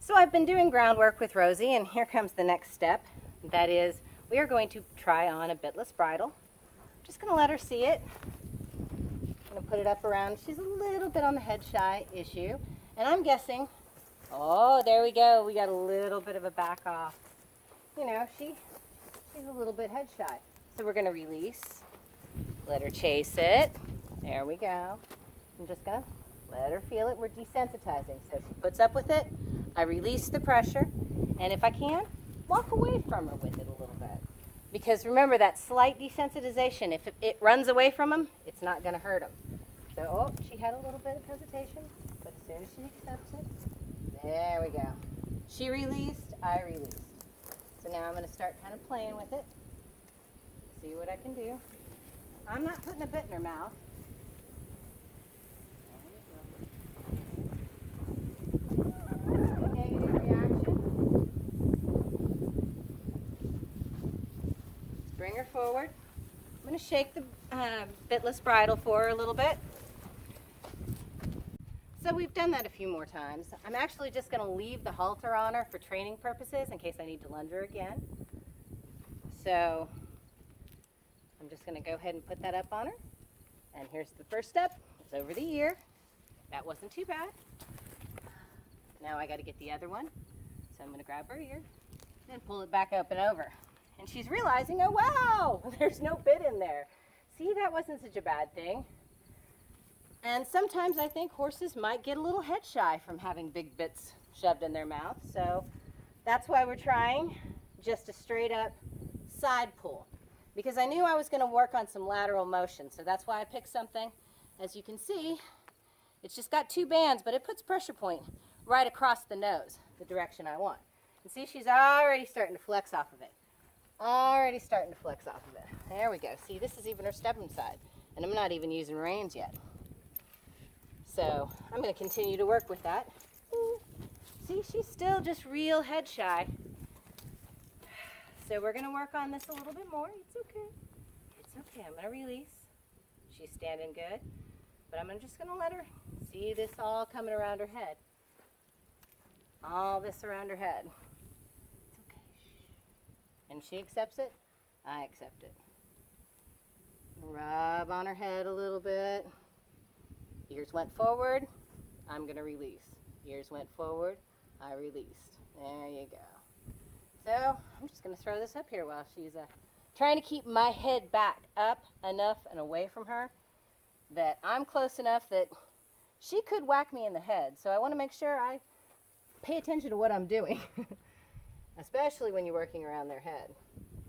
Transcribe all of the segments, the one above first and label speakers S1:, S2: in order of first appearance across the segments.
S1: So I've been doing groundwork with Rosie, and here comes the next step. That is, we are going to try on a bitless bridle. I'm just going to let her see it. I'm going to put it up around. She's a little bit on the head shy issue, and I'm guessing, oh, there we go. We got a little bit of a back off. You know, she's a little bit head shy. So we're going to release, let her chase it. There we go. I'm just going to let her feel it. We're desensitizing. So she puts up with it. I release the pressure, and if I can, walk away from her with it a little bit. Because remember, that slight desensitization, if it runs away from him, it's not going to hurt him. So, oh, she had a little bit of hesitation, but as soon as she accepts it, there we go. She released, I released. So now I'm going to start kind of playing with it, see what I can do. I'm not putting a bit in her mouth. Bring her forward. I'm going to shake the bitless bridle for her a little bit. So we've done that a few more times. I'm actually just going to leave the halter on her for training purposes in case I need to lunge her again. So I'm just going to go ahead and put that up on her. And here's the first step. It's over the ear. That wasn't too bad. Now I got to get the other one. So I'm going to grab her ear and pull it back up and over. And she's realizing, oh wow, there's no bit in there. See, that wasn't such a bad thing. And sometimes I think horses might get a little head shy from having big bits shoved in their mouth. So that's why we're trying just a straight up side pull. Because I knew I was going to work on some lateral motion. So that's why I picked something. As you can see, it's just got two bands, but it puts pressure point right across the nose, the direction I want. And see, she's already starting to flex off of it. Already starting to flex off of it. There we go. See, this is even her stepping side. And I'm not even using reins yet. So I'm going to continue to work with that. See, she's still just real head shy. So we're going to work on this a little bit more. It's okay. It's okay. I'm going to release. She's standing good. But I'm just going to let her see this all coming around her head. All this around her head. And she accepts it, I accept it. Rub on her head a little bit. Ears went forward, I'm going to release. Ears went forward, I released. There you go. So I'm just going to throw this up here while she's trying to keep my head back up enough and away from her that I'm close enough that she could whack me in the head. So I want to make sure I pay attention to what I'm doing. Especially when you're working around their head.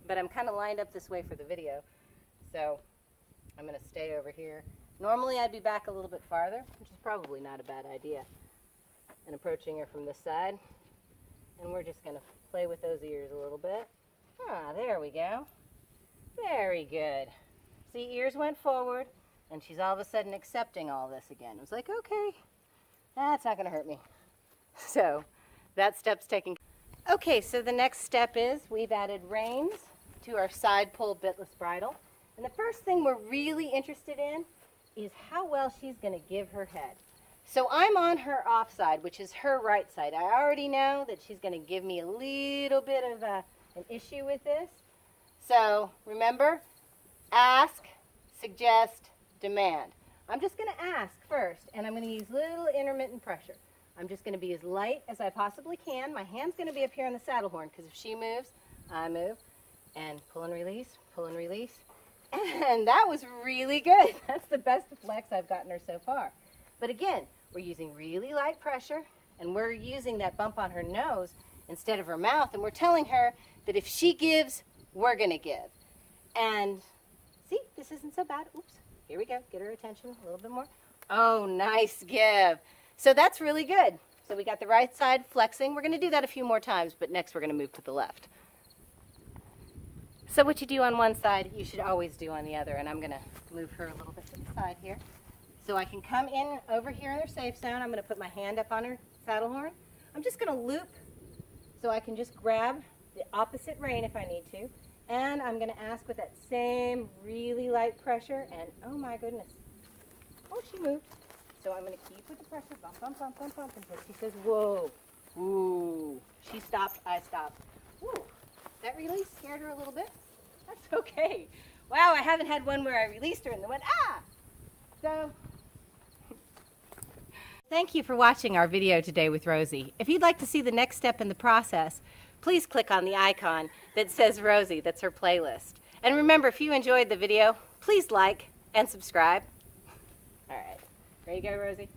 S1: But I'm kind of lined up this way for the video, so I'm going to stay over here. Normally I'd be back a little bit farther, which is probably not a bad idea. And approaching her from this side. And we're just going to play with those ears a little bit. Ah, there we go. Very good. See, ears went forward, and she's all of a sudden accepting all this again. It was like, okay, that's not going to hurt me. So that step's taken. Okay, so the next step is we've added reins to our side pull bitless bridle. And the first thing we're really interested in is how well she's going to give her head. So I'm on her off side, which is her right side. I already know that she's going to give me a little bit of an issue with this. So remember, ask, suggest, demand. I'm just going to ask first, and I'm going to use little intermittent pressure. I'm just going to be as light as I possibly can. My hand's going to be up here on the saddle horn because if she moves, I move. And pull and release, pull and release. And that was really good. That's the best flex I've gotten her so far. But again, we're using really light pressure, and we're using that bump on her nose instead of her mouth. And we're telling her that if she gives, we're going to give. And see, this isn't so bad. Oops, here we go. Get her attention a little bit more. Oh, nice give. So that's really good. So we got the right side flexing. We're going to do that a few more times, but next we're going to move to the left. So what you do on one side, you should always do on the other. And I'm going to move her a little bit to the side here. So I can come in over here in her safe zone. I'm going to put my hand up on her saddle horn. I'm just going to loop so I can just grab the opposite rein if I need to. And I'm going to ask with that same really light pressure. And oh my goodness. Oh, she moved. So I'm going to keep with the pressure, bump, bump, bump, bump, bump, until she says, whoa, Ooh, she stopped, I stopped. Ooh, that release scared her a little bit. That's okay. Wow, I haven't had one where I released her and then went, ah! So, thank you for watching our video today with Rosie. If you'd like to see the next step in the process, please click on the icon that says Rosie, that's her playlist. And remember, if you enjoyed the video, please like and subscribe. All right, ready to go, Rosie?